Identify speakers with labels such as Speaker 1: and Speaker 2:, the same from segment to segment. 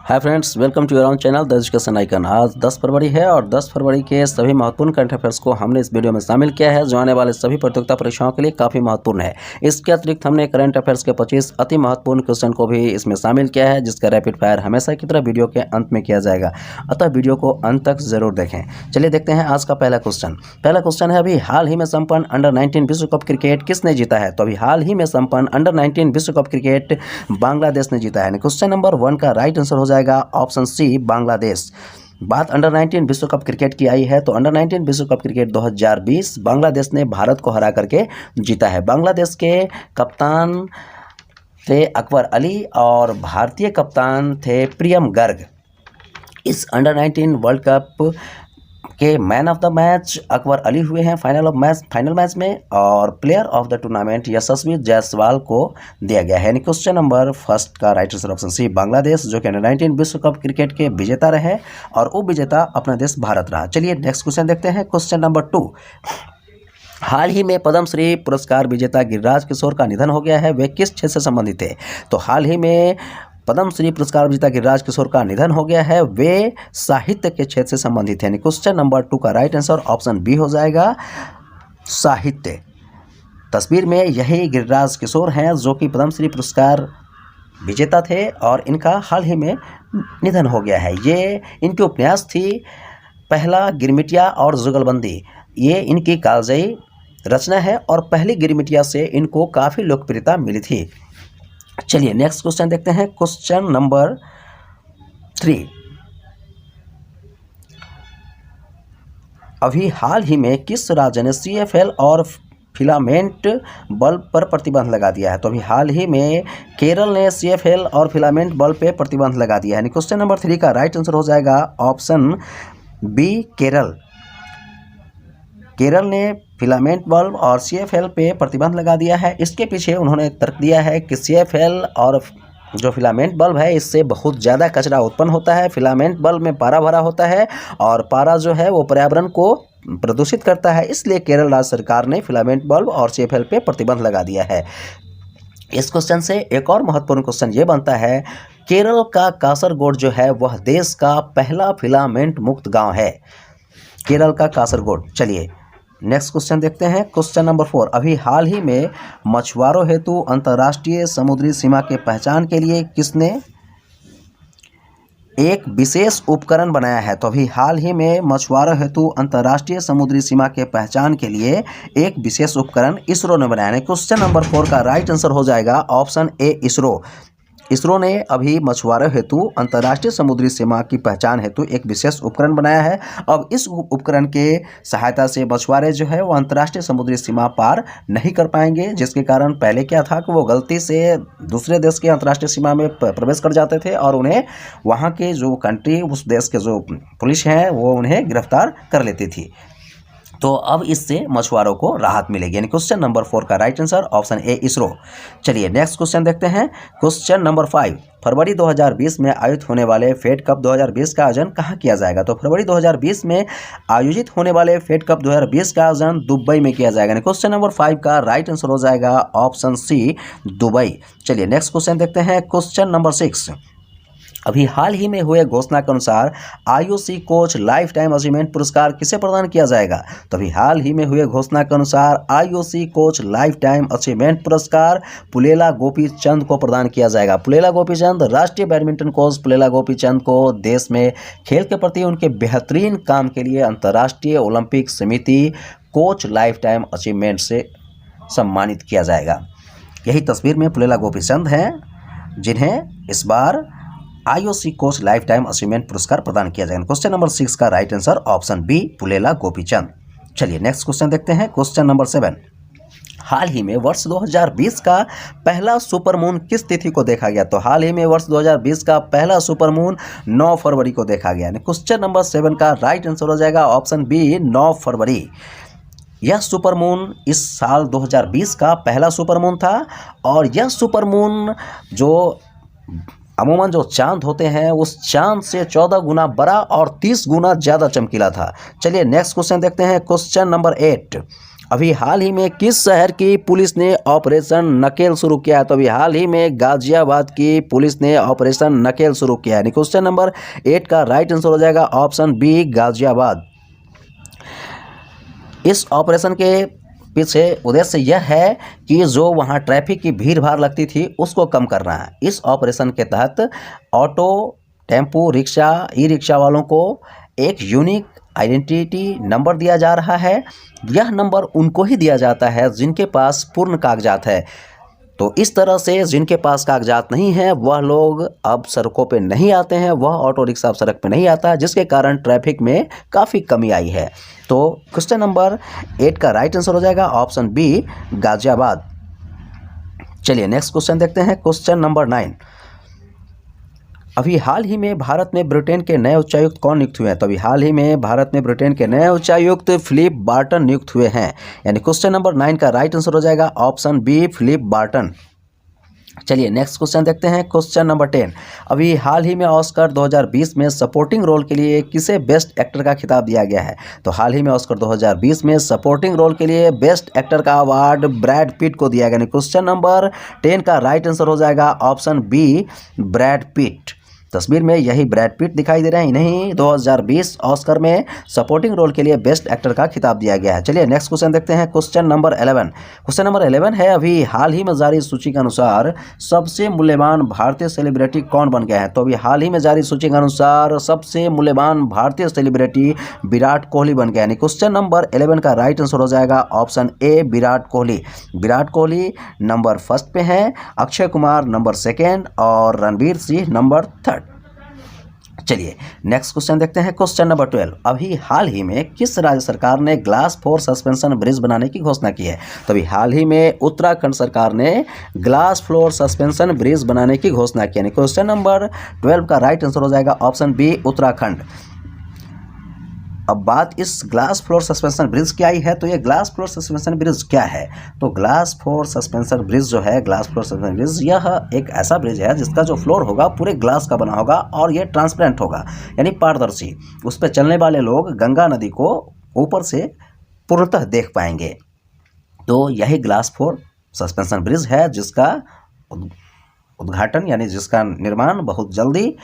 Speaker 1: Hi friends, welcome to your own channel the education icon. आज 10 फरवरी है और 10 फरवरी के सभी महत्वपूर्ण करंट अफेयर्स को हमने इस वीडियो में शामिल किया है जो आने वाले सभी प्रतियोगिता परीक्षाओं के लिए काफ़ी महत्वपूर्ण है। इसके अतिरिक्त हमने करंट अफेयर्स के 25 अति महत्वपूर्ण क्वेश्चन को भी इसमें शामिल किया है, जिसका रैपिड फायर हमेशा की तरह वीडियो के अंत में किया जाएगा, अतः वीडियो को अंत तक जरूर देखें। चलिए देखते हैं आज का पहला क्वेश्चन है अभी हाल ही में संपन्न अंडर 19 विश्व कप क्रिकेट किसने जीता है? तो अभी हाल ही में संपन्न अंडर 19 विश्व कप क्रिकेट बांग्लादेश ने जीता है। क्वेश्चन नंबर 1 का राइट आंसर हो जाएगा ऑप्शन सी, बांग्लादेश। बात अंडर 19 विश्व कप क्रिकेट की आई है तो अंडर 19 विश्व कप क्रिकेट 2020 बांग्लादेश ने भारत को हरा करके जीता है। बांग्लादेश के कप्तान थे अकबर अली और भारतीय कप्तान थे प्रियम गर्ग। इस अंडर 19 वर्ल्ड कप के man of the match Akbar Ali हुए हैं फाइनल मैच में, और player of the tournament Yashasvi Jaiswal को दिया गया है। क्वेश्चन नंबर 1 का right answer option C, Bangladesh, जो कि अंडर 19 विश्व कप क्रिकेट के विजेता रहे और उप विजेता अपना देश भारत रहा। चलिए नेक्स्ट क्वेश्चन देखते हैं। क्वेश्चन नंबर 2, हाल ही में पद्मश्री पुरस्कार विजेता गिरिराज किशोर का निधन हो गया है। वे किस क्षेत्र से संबंधित थे? तो हाल ही में पद्मश्री पुरस्कार विजेता गिरिराज किशोर का निधन हो गया है। वे साहित्य के क्षेत्र से संबंधित हैं। क्वेश्चन नंबर 2 का राइट आंसर ऑप्शन बी हो जाएगा, साहित्य। तस्वीर में यही गिरिराज किशोर हैं जो कि पद्मश्री पुरस्कार विजेता थे और इनका हाल ही में निधन हो गया है। ये इनकी उपन्यास थी पहला गिरमिटिया और जुगलबंदी। ये इनकी कालजयी रचना है और पहली गिरमिटिया से इनको काफ़ी लोकप्रियता मिली थी। चलिए नेक्स्ट क्वेश्चन देखते हैं। क्वेश्चन नंबर 3, अभी हाल ही में किस राज्य ने CFL और फिलामेंट बल्ब पर प्रतिबंध लगा दिया है? तो अभी हाल ही में केरल ने CFL और फिलामेंट बल्ब पे प्रतिबंध लगा दिया है। क्वेश्चन नंबर 3 का राइट आंसर हो जाएगा ऑप्शन बी, केरल। केरल ने फिलामेंट बल्ब और CFL पे प्रतिबंध लगा दिया है। इसके पीछे उन्होंने तर्क दिया है कि CFL और जो फिलामेंट बल्ब है इससे बहुत ज़्यादा कचरा उत्पन्न होता है। फिलामेंट बल्ब में पारा भरा होता है और पारा जो है वो पर्यावरण को प्रदूषित करता है, इसलिए केरल राज्य सरकार ने फिलामेंट बल्ब और CFL पे प्रतिबंध लगा दिया है। इस क्वेश्चन से एक और महत्वपूर्ण क्वेश्चन ये बनता है, केरल का कासरगोड जो है वह देश का पहला फिलामेंट मुक्त गाँव है, केरल का कासरगोड। चलिए नेक्स्ट क्वेश्चन देखते हैं। क्वेश्चन नंबर 4, अभी हाल ही में मछुआरों हेतु अंतर्राष्ट्रीय समुद्री सीमा के पहचान के लिए किसने एक विशेष उपकरण बनाया है? तो अभी हाल ही में मछुआरों हेतु अंतर्राष्ट्रीय समुद्री सीमा के पहचान के लिए एक विशेष उपकरण इसरो ने बनाया है। क्वेश्चन नंबर 4 का राइट आंसर हो जाएगा ऑप्शन ए, इसरो। इसरो ने अभी मछुआरों हेतु अंतर्राष्ट्रीय समुद्री सीमा की पहचान हेतु एक विशेष उपकरण बनाया है। अब इस उपकरण के सहायता से मछुआरे जो है वो अंतर्राष्ट्रीय समुद्री सीमा पार नहीं कर पाएंगे, जिसके कारण पहले क्या था कि वो गलती से दूसरे देश के अंतर्राष्ट्रीय सीमा में प्रवेश कर जाते थे और उन्हें वहाँ के जो कंट्री, उस देश के जो पुलिस हैं वो उन्हें गिरफ्तार कर लेती थी। तो अब इससे मछुआरों को राहत मिलेगी। क्वेश्चन नंबर 4 का right answer option A, ISRO. चलिए नेक्स्ट क्वेश्चन देखते हैं। क्वेश्चन नंबर 5, फरवरी 2020 में आयोजित होने वाले फेड कप 2020 का आयोजन कहाँ किया जाएगा? तो फरवरी 2020 में आयोजित होने वाले फेड कप 2020 का आयोजन दुबई में किया जाएगा। क्वेश्चन नंबर 5 का राइट आंसर हो जाएगा ऑप्शन सी, दुबई। चलिए नेक्स्ट क्वेश्चन देखते हैं। क्वेश्चन नंबर 6, अभी हाल ही में हुए घोषणा के अनुसार IOC coach lifetime achievement पुरस्कार किसे प्रदान किया जाएगा? तो अभी हाल ही में हुए घोषणा के अनुसार IOC coach lifetime achievement पुरस्कार पुलेला गोपीचंद को प्रदान किया जाएगा। पुलेला गोपीचंद, राष्ट्रीय बैडमिंटन कोच पुलेला गोपीचंद को देश में खेल के प्रति उनके बेहतरीन काम के लिए अंतर्राष्ट्रीय ओलंपिक समिति कोच लाइफ टाइम अचीवमेंट से सम्मानित किया जाएगा। यही तस्वीर में पुलेला गोपीचंद हैं जिन्हें इस बार IOC coach lifetime achievement पुरस्कार प्रदान किया जाएगा। क्वेश्चन नंबर 6 का right answer option B, Pullela Gopichand. चलिए नेक्स्ट क्वेश्चन देखते हैं। क्वेश्चन नंबर 7, हाल ही में वर्ष 2020 का पहला सुपरमून किस तिथि को देखा गया? तो हाल ही में वर्ष 2020 का पहला सुपरमून 9 फरवरी को देखा गया। क्वेश्चन नंबर 7 का राइट आंसर हो जाएगा ऑप्शन बी, 9 फरवरी। यह सुपरमून इस साल 2020 का पहला सुपरमून था और यह सुपरमून जो अमूमन जो चांद होते हैं उस चांद से 14 गुना बड़ा और 30 गुना ज़्यादा चमकीला था। चलिए नेक्स्ट क्वेश्चन देखते हैं। क्वेश्चन नंबर 8, अभी हाल ही में किस शहर की पुलिस ने ऑपरेशन नकेल शुरू किया है? तो अभी हाल ही में गाजियाबाद की पुलिस ने ऑपरेशन नकेल शुरू किया है। क्वेश्चन नंबर 8 का राइट आंसर हो जाएगा ऑप्शन बी, गाजियाबाद। इस ऑपरेशन के पीछे उद्देश्य यह है कि जो वहाँ ट्रैफिक की भीड़ भाड़ लगती थी उसको कम करना है। इस ऑपरेशन के तहत auto, tempo, rickshaw, e rickshaw वालों को एक यूनिक आइडेंटिटी नंबर दिया जा रहा है। यह नंबर उनको ही दिया जाता है जिनके पास पूर्ण कागजात है। तो इस तरह से जिनके पास कागजात नहीं हैं वह लोग अब सड़कों पे नहीं आते हैं, वह ऑटो रिक्शा अब सड़क पे नहीं आता है, जिसके कारण ट्रैफिक में काफ़ी कमी आई है। तो क्वेश्चन नंबर 8 का राइट आंसर हो जाएगा ऑप्शन बी, गाजियाबाद। चलिए नेक्स्ट क्वेश्चन देखते हैं। क्वेश्चन नंबर 9, अभी हाल ही में भारत में ब्रिटेन के नए उच्चायुक्त कौन नियुक्त हुए हैं? तो अभी हाल ही में भारत में ब्रिटेन के नए उच्चायुक्त फिलिप बार्टन नियुक्त हुए हैं। यानी क्वेश्चन नंबर 9 का राइट आंसर हो जाएगा ऑप्शन बी, फिलिप बार्टन। चलिए नेक्स्ट क्वेश्चन देखते हैं। क्वेश्चन नंबर 10, अभी हाल ही में ऑस्कर 2020 में सपोर्टिंग रोल के लिए किसे बेस्ट एक्टर का खिताब दिया गया है? तो हाल ही में ऑस्कर 2020 में सपोर्टिंग रोल के लिए बेस्ट एक्टर का अवार्ड ब्रैड पिट को दिया गया। क्वेश्चन नंबर 10 का राइट आंसर हो जाएगा ऑप्शन बी, ब्रैड पिट। तस्वीर में यही ब्रैड पिट दिखाई दे रहे हैं, इन्हें 2020 ऑस्कर में सपोर्टिंग रोल के लिए बेस्ट एक्टर का खिताब दिया गया है। चलिए नेक्स्ट क्वेश्चन देखते हैं। क्वेश्चन नंबर 11, क्वेश्चन नंबर 11 है, अभी हाल ही में जारी सूची के अनुसार सबसे मूल्यवान भारतीय सेलिब्रिटी कौन बन गया है? तो अभी हाल ही में जारी सूची के अनुसार सबसे मूल्यवान भारतीय सेलिब्रिटी विराट कोहली बन गया है। क्वेश्चन नंबर 11 का राइट आंसर हो जाएगा option A, Virat Kohli. Virat Kohli number 1 पे हैं, अक्षय कुमार नंबर 2 और रणवीर सिंह नंबर 3। चलिए नेक्स्ट क्वेश्चन देखते हैं। क्वेश्चन नंबर 12, अभी हाल ही में किस राज्य सरकार ने ग्लास फ्लोर सस्पेंशन ब्रिज बनाने की घोषणा की है? तो अभी हाल ही में उत्तराखंड सरकार ने ग्लास फ्लोर सस्पेंशन ब्रिज बनाने की घोषणा की है। क्वेश्चन नंबर 12 का राइट आंसर हो जाएगा ऑप्शन बी, उत्तराखंड। अब बात इस ग्लास फ्लोर सस्पेंशन ब्रिज की आई है, तो ये ग्लास फ्लोर सस्पेंशन ब्रिज क्या है? तो ग्लास फ्लोर सस्पेंशन ब्रिज जो है, ग्लास फ्लोर सस्पेंशन ब्रिज यह एक ऐसा ब्रिज है जिसका जो फ्लोर होगा पूरे ग्लास का बना होगा और ये ट्रांसपेरेंट होगा, यानी पारदर्शी। उस पर चलने वाले लोग गंगा नदी को ऊपर से पूर्णतः देख पाएंगे। तो यही ग्लास फ्लोर सस्पेंशन ब्रिज है जिसका उद्घाटन यानी जिसका निर्माण बहुत जल्दी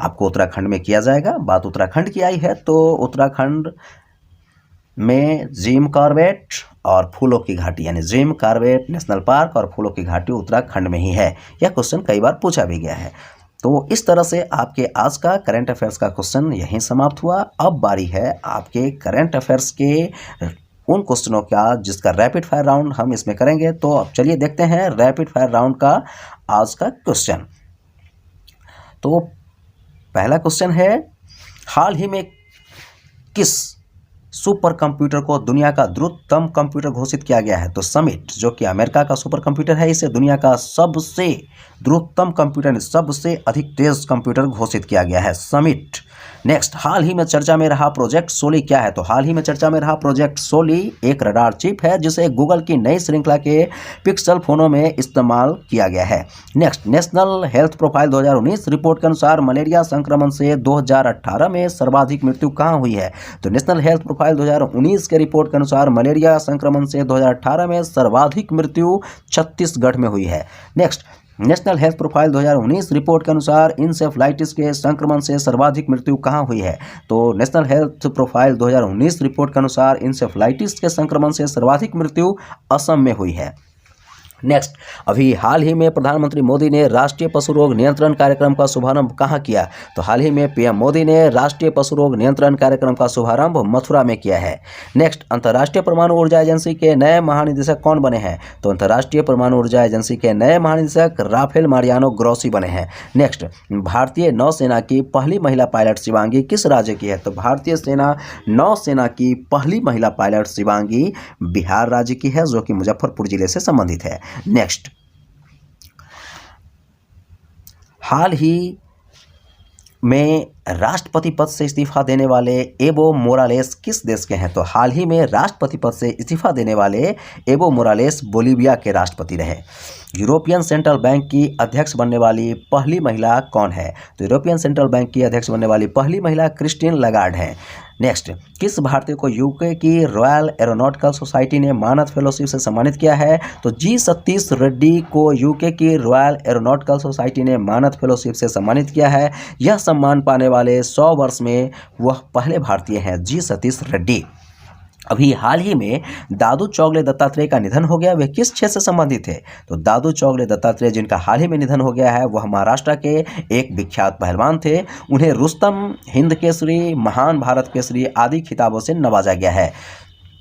Speaker 1: आपको उत्तराखंड में किया जाएगा। बात उत्तराखंड की आई है तो उत्तराखंड में जिम कॉर्बेट और फूलों की घाटी यानी जिम कॉर्बेट नेशनल पार्क और फूलों की घाटी उत्तराखंड में ही है। यह क्वेश्चन कई बार पूछा भी गया है। तो इस तरह से आपके आज का करंट अफेयर्स का क्वेश्चन यहीं समाप्त हुआ। अब बारी है आपके करंट अफेयर्स के उन क्वेश्चनों का जिसका रैपिड फायर राउंड हम इसमें करेंगे। तो अब चलिए देखते हैं रैपिड फायर राउंड का आज का क्वेश्चन। तो पहला क्वेश्चन है, हाल ही में किस सुपर कंप्यूटर को दुनिया का द्रुततम कंप्यूटर घोषित किया गया है? तो समिट जो कि अमेरिका का सुपर कंप्यूटर है, इसे दुनिया का सबसे द्रुततम कंप्यूटर, सबसे अधिक तेज कंप्यूटर घोषित किया गया है, समिट। नेक्स्ट, हाल ही में चर्चा में रहा प्रोजेक्ट सोली क्या है? तो हाल ही में चर्चा में रहा प्रोजेक्ट सोली एक रडार चिप है जिसे गूगल की नई श्रृंखला के पिक्सल फोनों में इस्तेमाल किया गया है। Next, national health profile 2019 report के अनुसार मलेरिया संक्रमण से 2018 में सर्वाधिक मृत्यु कहाँ हुई है? तो नेशनल हेल्थ प्रोफाइल 2019 के रिपोर्ट के अनुसार मलेरिया संक्रमण से 2018 में सर्वाधिक मृत्यु छत्तीसगढ़ में हुई है। Next, national health profile 2019 report के अनुसार इंसेफ्लाइटिस के संक्रमण से सर्वाधिक मृत्यु कहाँ हुई है? तो नेशनल हेल्थ प्रोफाइल 2019 रिपोर्ट के अनुसार इंसेफ्लाइटिस के संक्रमण से सर्वाधिक मृत्यु असम में हुई है। नेक्स्ट, अभी हाल ही में प्रधानमंत्री मोदी ने राष्ट्रीय पशु रोग नियंत्रण कार्यक्रम का शुभारंभ कहाँ किया? तो हाल ही में पीएम मोदी ने राष्ट्रीय पशु रोग नियंत्रण कार्यक्रम का शुभारंभ मथुरा में किया है। नेक्स्ट, अंतर्राष्ट्रीय परमाणु ऊर्जा एजेंसी के नए महानिदेशक कौन बने हैं? तो अंतर्राष्ट्रीय परमाणु ऊर्जा एजेंसी के नए महानिदेशक राफेल मारियानो ग्रोसी बने हैं। नेक्स्ट, भारतीय नौसेना की पहली महिला पायलट शिवांगी किस राज्य की है? तो भारतीय नौसेना की पहली महिला पायलट शिवांगी बिहार राज्य की है, जो कि मुजफ्फरपुर जिले से संबंधित है। नेक्स्ट, हाल ही में राष्ट्रपति पद से इस्तीफा देने वाले एवो मोरालेस किस देश के हैं? तो हाल ही में राष्ट्रपति पद से इस्तीफा देने वाले एवो मोरालेस बोलीविया के राष्ट्रपति रहे। यूरोपियन सेंट्रल बैंक की अध्यक्ष बनने वाली पहली महिला कौन है? तो यूरोपियन सेंट्रल बैंक की अध्यक्ष बनने वाली पहली महिला क्रिस्टीन लगार्ड है। नेक्स्ट, किस भारतीय को यूके की रॉयल एरोनॉटिकल सोसाइटी ने मानद फेलोशिप से सम्मानित किया है? तो जी सतीश रेड्डी को यूके की रॉयल एरोनॉटिकल सोसाइटी ने मानद फेलोशिप से सम्मानित किया है। यह सम्मान पाने वाले 100 वर्ष में वह पहले भारतीय हैं, जी सतीश रेड्डी। अभी हाल ही में दादू चौगले दत्तात्रेय का निधन हो गया। वे किस क्षेत्र से संबंधित थे? तो दादू चौगले दत्तात्रेय जिनका हाल ही में निधन हो गया है वह महाराष्ट्र के एक विख्यात पहलवान थे। उन्हें रुस्तम, हिंद केसरी, महान भारत केसरी आदि खिताबों से नवाजा गया है।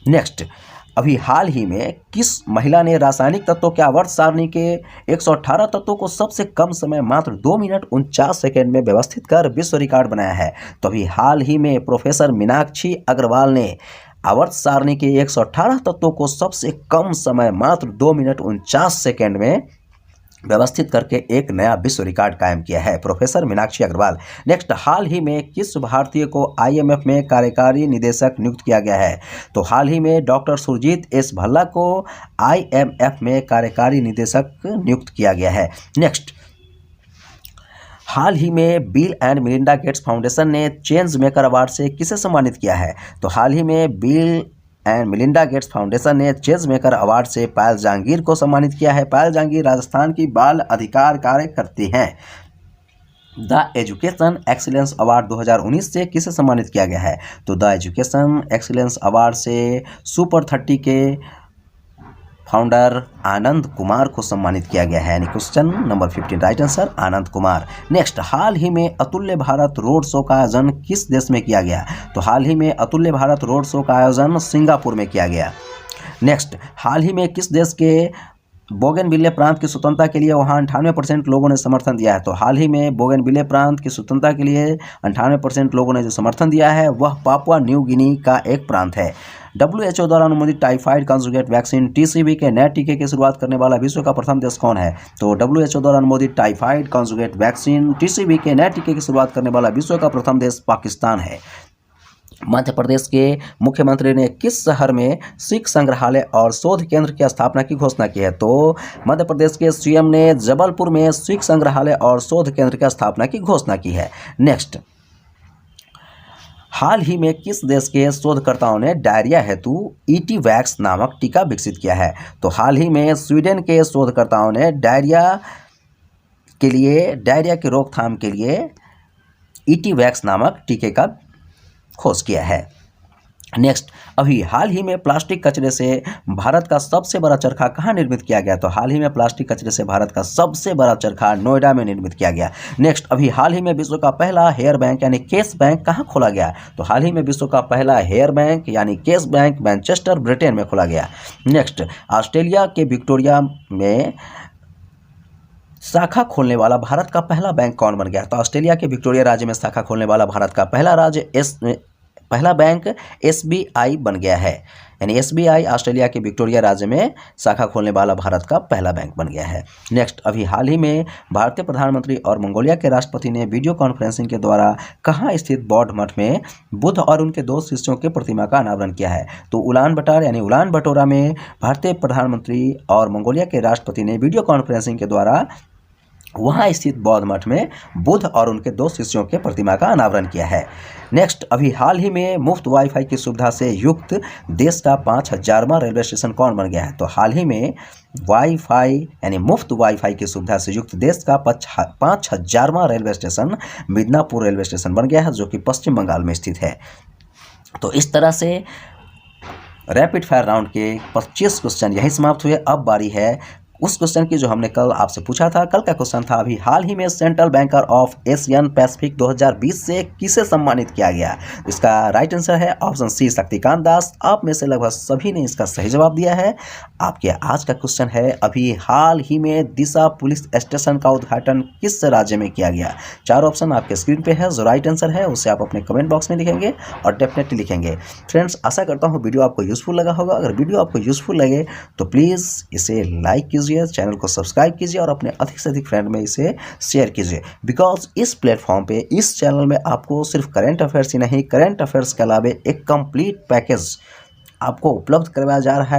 Speaker 1: नेक्स्ट, अभी हाल ही में किस महिला ने रासायनिक तत्वों के आवर्त सारणी के 118 तत्वों को सबसे कम समय मात्र 2 मिनट 49 सेकेंड में व्यवस्थित कर विश्व रिकॉर्ड बनाया है? तो अभी हाल ही में प्रोफेसर मीनाक्षी अग्रवाल ने आवर्त सारणी के 118 तत्वों को सबसे कम समय मात्र 2 मिनट 49 सेकेंड में व्यवस्थित करके एक नया विश्व रिकॉर्ड कायम किया है, प्रोफेसर मीनाक्षी अग्रवाल। नेक्स्ट, हाल ही में किस भारतीय को आईएमएफ में कार्यकारी निदेशक नियुक्त किया गया है? तो हाल ही में डॉक्टर सुरजीत एस भल्ला को आईएमएफ में कार्यकारी निदेशक नियुक्त किया गया है। नेक्स्ट, हाल ही में bill and Melinda Gates foundation ने चेंज मेकर अवार्ड से किसे सम्मानित किया है? तो हाल ही में bill and Melinda Gates foundation ने चेंज मेकर अवार्ड से पायल जहांगीर को सम्मानित किया है। पायल जहांगीर राजस्थान की बाल अधिकार कार्य करती हैं। द एजुकेशन एक्सीलेंस अवार्ड 2019 से किसे सम्मानित किया गया है? तो द एजुकेशन एक्सीलेंस अवार्ड से सुपर 30 के फाउंडर आनंद कुमार को सम्मानित किया गया है। यानी question number 15 right answer Anand Kumar. Next, हाल ही में अतुल्य भारत रोड शो का आयोजन किस देश में किया गया? तो हाल ही में अतुल्य भारत रोड शो का आयोजन सिंगापुर में किया गया। नेक्स्ट, हाल ही में किस देश के बोगनविले प्रांत की स्वतंत्रता के लिए वहाँ 98% लोगों ने समर्थन दिया है? तो हाल ही में बोगनविले प्रांत की स्वतंत्रता के लिए 98% लोगों ने जो समर्थन दिया है वह पापुआ न्यू गिनी का एक प्रांत है। WHO द्वारा अनुमोदित टाइफाइड कॉन्जुगेट वैक्सीन TCV के नए टीके की शुरुआत करने वाला विश्व का प्रथम देश कौन है? तो WHO द्वारा अनुमोदित टाइफाइड कॉन्जुगेट वैक्सीन TCV के नए टीके की शुरुआत करने वाला विश्व का प्रथम देश पाकिस्तान है। मध्य प्रदेश के मुख्यमंत्री ने किस शहर में सिख संग्रहालय और शोध केंद्र की स्थापना की घोषणा की है? तो मध्य प्रदेश के सीएम ने जबलपुर में सिख संग्रहालय और शोध केंद्र की स्थापना की घोषणा की है। नेक्स्ट, हाल ही में किस देश के शोधकर्ताओं ने डायरिया हेतु ईटीवैक्स नामक टीका विकसित किया है? तो हाल ही में स्वीडन के शोधकर्ताओं ने डायरिया की रोकथाम के लिए ईटीवैक्स नामक टीके का खोज किया है। नेक्स्ट, अभी हाल ही में प्लास्टिक कचरे से भारत का सबसे बड़ा चरखा कहाँ निर्मित किया गया? तो हाल ही में प्लास्टिक कचरे से भारत का सबसे बड़ा चरखा नोएडा में निर्मित किया गया। नेक्स्ट, अभी हाल ही में विश्व का पहला हेयर बैंक यानी केस बैंक कहाँ खोला गया? तो हाल ही में विश्व का पहला हेयर बैंक यानी केस बैंक मैनचेस्टर ब्रिटेन में खोला गया। नेक्स्ट, ऑस्ट्रेलिया के विक्टोरिया में शाखा खोलने वाला भारत का पहला बैंक कौन बन गया? तो ऑस्ट्रेलिया के विक्टोरिया राज्य में शाखा खोलने वाला भारत का पहला बैंक SBI बन गया है। यानी SBI ऑस्ट्रेलिया के विक्टोरिया राज्य में शाखा खोलने वाला भारत का पहला बैंक बन गया है। नेक्स्ट, अभी हाल ही में भारतीय प्रधानमंत्री और मंगोलिया के राष्ट्रपति ने वीडियो कॉन्फ्रेंसिंग के द्वारा कहाँ स्थित बौद्ध मठ में बुद्ध और उनके 2 शिष्यों के प्रतिमा का अनावरण किया है? तो उलान बटोरा में भारतीय प्रधानमंत्री और मंगोलिया के राष्ट्रपति ने वीडियो कॉन्फ्रेंसिंग के द्वारा वहाँ स्थित बौद्ध मठ में बुद्ध और उनके 2 शिष्यों के प्रतिमा का अनावरण किया है। नेक्स्ट, अभी हाल ही में मुफ्त वाईफाई की सुविधा से युक्त देश का 5000वां रेलवे स्टेशन कौन बन गया है? तो हाल ही में वाईफाई यानी मुफ्त वाईफाई की सुविधा से युक्त देश का 5000वां railway station Midnapore railway station बन गया है, जो कि पश्चिम बंगाल में स्थित है। तो इस तरह से रैपिड फायर राउंड के 25 क्वेश्चन यही समाप्त हुए। अब बारी है उस क्वेश्चन की जो हमने कल आपसे पूछा था। कल का क्वेश्चन था अभी हाल ही में central banker of Asian Pacific 2020 से किसे सम्मानित किया गया? इसका राइट आंसर है ऑप्शन सी शक्तिकांत दास। आप में से लगभग सभी ने इसका सही जवाब दिया है। आपके आज का क्वेश्चन है अभी हाल ही में दिशा पुलिस स्टेशन का उद्घाटन किस राज्य में किया गया? 4 ऑप्शन आपके स्क्रीन पे है। जो राइट आंसर है उसे आप अपने कमेंट बॉक्स में लिखेंगे और डेफिनेटली लिखेंगे। फ्रेंड्स, आशा करता हूँ वीडियो आपको यूजफुल लगा होगा। अगर वीडियो आपको यूजफुल लगे तो प्लीज़ इसे लाइक कीजिए कीजिए, चैनल को सब्सक्राइब कीजिए और अपने अधिक से अधिक फ्रेंड में इसे शेयर कीजिए। बिकॉज इस प्लेटफॉर्म पे, इस चैनल में आपको सिर्फ करंट अफेयर्स ही नहीं, करंट अफेयर्स के अलावा एक कंप्लीट पैकेज आपको उपलब्ध करवाया जा रहा है।